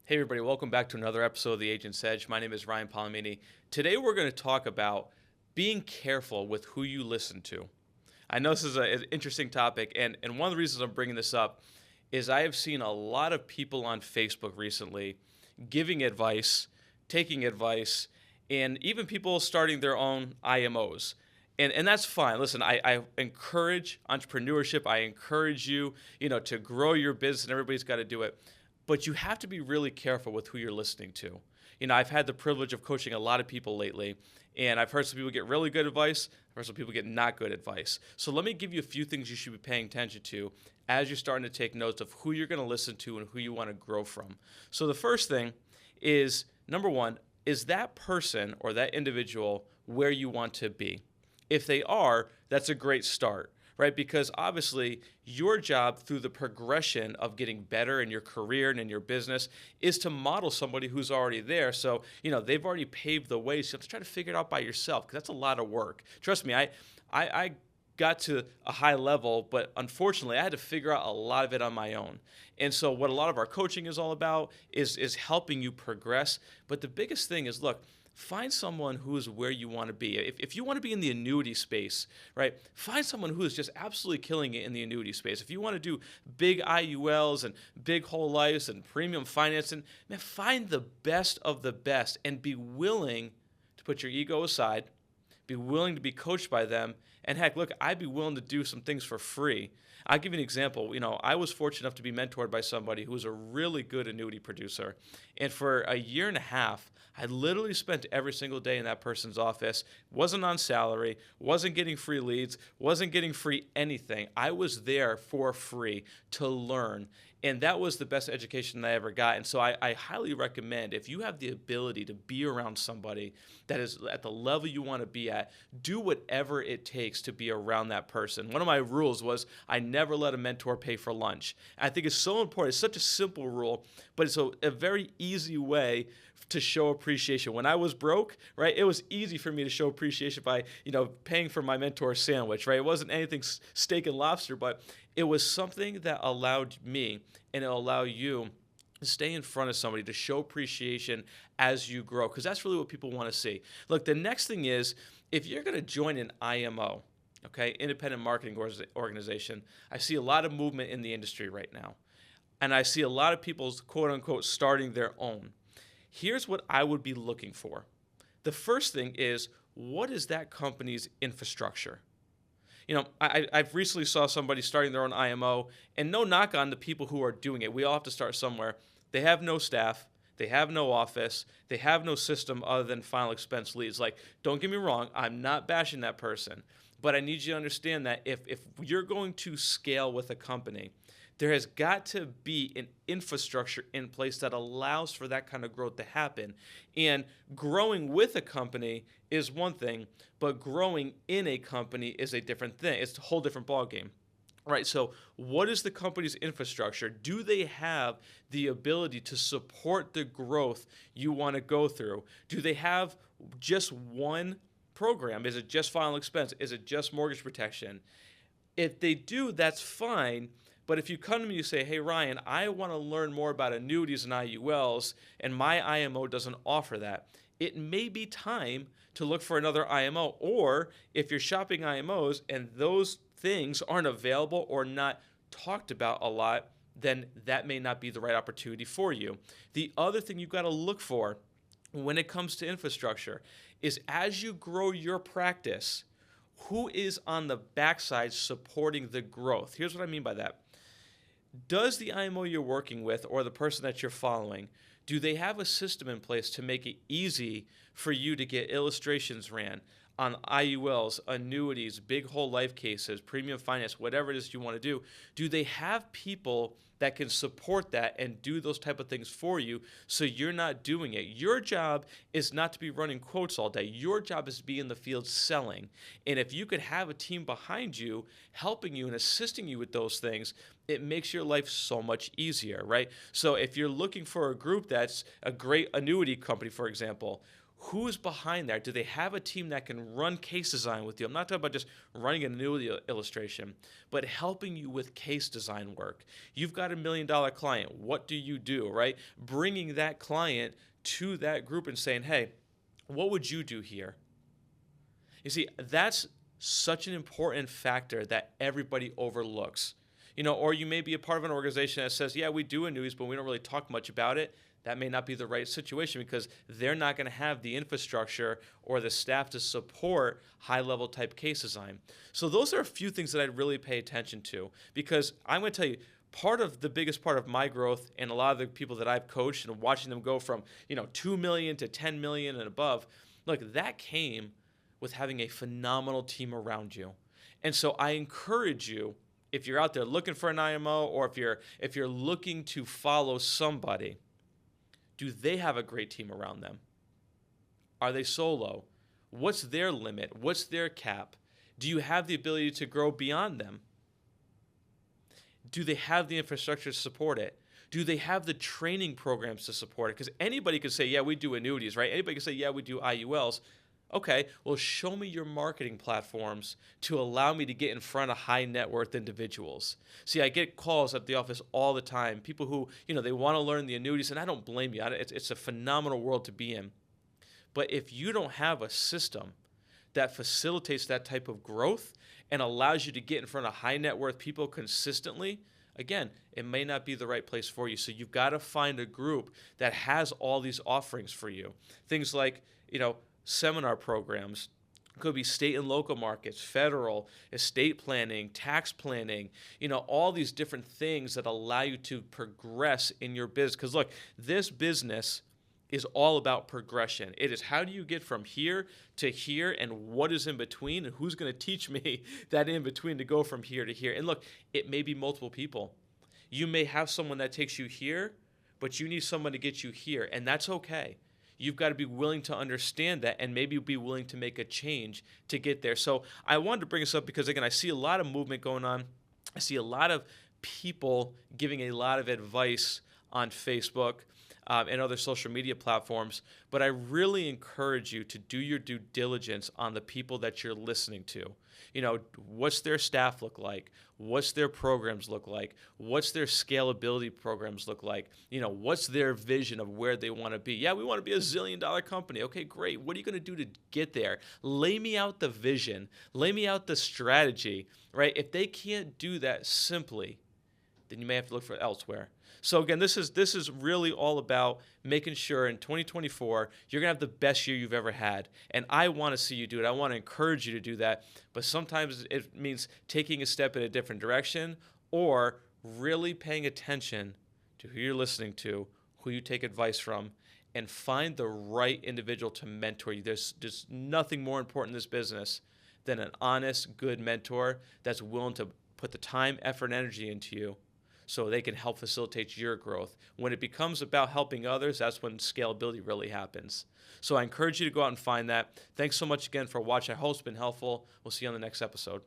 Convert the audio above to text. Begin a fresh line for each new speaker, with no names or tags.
Hey everybody, welcome back to another episode of The Agent's Edge. My name is Ryan Palomini. Today we're going to talk about being careful with who you listen to. I know this is an interesting topic, and one of the reasons I'm bringing this up is I have seen a lot of people on Facebook recently giving advice, taking advice, and even people starting their own IMOs. And that's fine. Listen, I encourage entrepreneurship. I encourage you, to grow your business, and everybody's got to do it. But you have to be really careful with who you're listening to. I've had the privilege of coaching a lot of people lately, and I've heard some people get really good advice. I've heard some people get not good advice. So let me give you a few things you should be paying attention to as you're starting to take notes of who you're going to listen to and who you want to grow from. So the first thing is, number one, is that person or that individual where you want to be? If they are, that's a great start. Right? Because obviously your job through the progression of getting better in your career and in your business is to model somebody who's already there. So, they've already paved the way. So you have to try to figure it out by yourself because that's a lot of work. Trust me, I got to a high level, but unfortunately I had to figure out a lot of it on my own. And so what a lot of our coaching is all about is helping you progress. But the biggest thing is, look, find someone who is where you want to be. If you want to be in the annuity space, right, find someone who is just absolutely killing it in the annuity space. If you want to do big IULs and big whole lives and premium financing, man, find the best of the best and be willing to put your ego aside, be willing to be coached by them. And heck, look, I'd be willing to do some things for free. I'll give you an example. I was fortunate enough to be mentored by somebody who was a really good annuity producer. And for a year and a half, I literally spent every single day in that person's office, wasn't on salary, wasn't getting free leads, wasn't getting free anything. I was there for free to learn. And that was the best education that I ever got. And so I highly recommend, if you have the ability to be around somebody that is at the level you want to be at, do whatever it takes to be around that person. One of my rules was I never let a mentor pay for lunch. And I think it's so important. It's such a simple rule, but it's a very easy way to show appreciation. When I was broke, right, it was easy for me to show appreciation by, paying for my mentor's sandwich, right? It wasn't anything steak and lobster, but it was something that allowed me and it'll allow you to stay in front of somebody, to show appreciation as you grow, because that's really what people want to see. Look, the next thing is, if you're going to join an IMO, okay, independent marketing organization, I see a lot of movement in the industry right now. And I see a lot of people, quote unquote, starting their own. Here's what I would be looking for. The first thing is, what is that company's infrastructure? I've recently saw somebody starting their own IMO, and no knock on the people who are doing it. We all have to start somewhere. They have no staff. They have no office. They have no system other than final expense leads. Like, don't get me wrong, I'm not bashing that person. But I need you to understand that if you're going to scale with a company, there has got to be an infrastructure in place that allows for that kind of growth to happen. And growing with a company is one thing, but growing in a company is a different thing. It's a whole different ballgame. Right, so what is the company's infrastructure? Do they have the ability to support the growth you want to go through? Do they have just one program? Is it just final expense? Is it just mortgage protection? If they do, that's fine. But if you come to me and you say, hey, Ryan, I want to learn more about annuities and IULs, and my IMO doesn't offer that, it may be time to look for another IMO. Or if you're shopping IMOs and those things aren't available or not talked about a lot, then that may not be the right opportunity for you. The other thing you've got to look for when it comes to infrastructure is, as you grow your practice, who is on the backside supporting the growth? Here's what I mean by that. Does the IMO you're working with or the person that you're following, do they have a system in place to make it easy for you to get illustrations ran on IULs, annuities, big whole life cases, premium finance, whatever it is you want to do? Do they have people that can support that and do those type of things for you so you're not doing it? Your job is not to be running quotes all day. Your job is to be in the field selling. And if you could have a team behind you helping you and assisting you with those things, it makes your life so much easier, right? So if you're looking for a group that's a great annuity company, for example, Who is behind that? Do they have a team that can run case design with you? I'm not talking about just running an annuity illustration, but helping you with case design work. You've got $1 million client. What do you do, right? Bringing that client to that group and saying, hey, what would you do here? You see, that's such an important factor that everybody overlooks. Or you may be a part of an organization that says, yeah, we do annuities, but we don't really talk much about it. That may not be the right situation because they're not going to have the infrastructure or the staff to support high-level type case design. So those are a few things that I'd really pay attention to, because I'm going to tell you, the biggest part of my growth and a lot of the people that I've coached and watching them go from 2 million to 10 million and above, look, that came with having a phenomenal team around you. And so I encourage you, if you're out there looking for an IMO, or if you're looking to follow somebody, do they have a great team around them? Are they solo? What's their limit? What's their cap? Do you have the ability to grow beyond them? Do they have the infrastructure to support it? Do they have the training programs to support it? Because anybody could say, yeah, we do annuities, right? Anybody could say, yeah, we do IULs. Okay, well, show me your marketing platforms to allow me to get in front of high net worth individuals. See, I get calls at the office all the time, people who, they want to learn the annuities, and I don't blame you. It's a phenomenal world to be in. But if you don't have a system that facilitates that type of growth and allows you to get in front of high net worth people consistently, again, it may not be the right place for you. So you've got to find a group that has all these offerings for you. Things like, seminar programs, could be state and local markets, federal, estate planning, tax planning, all these different things that allow you to progress in your business. Because look, this business is all about progression. It is how do you get from here to here and what is in between and who's going to teach me that in between to go from here to here. And look, it may be multiple people. You may have someone that takes you here, but you need someone to get you here, and that's okay. You've got to be willing to understand that and maybe be willing to make a change to get there. So I wanted to bring this up because, again, I see a lot of movement going on. I see a lot of people giving a lot of advice on Facebook and other social media platforms, but I really encourage you to do your due diligence on the people that you're listening to. What's their staff look like? What's their programs look like? What's their scalability programs look like? What's their vision of where they want to be? Yeah, we want to be a $1 zillion company. Okay, great. What are you going to do to get there? Lay me out the vision. Lay me out the strategy, right? If they can't do that simply, then you may have to look for elsewhere. So again, this is really all about making sure in 2024 you're going to have the best year you've ever had. And I want to see you do it. I want to encourage you to do that. But sometimes it means taking a step in a different direction or really paying attention to who you're listening to, who you take advice from, and find the right individual to mentor you. There's just nothing more important in this business than an honest, good mentor that's willing to put the time, effort, and energy into you so they can help facilitate your growth. When it becomes about helping others, that's when scalability really happens. So I encourage you to go out and find that. Thanks so much again for watching. I hope it's been helpful. We'll see you on the next episode.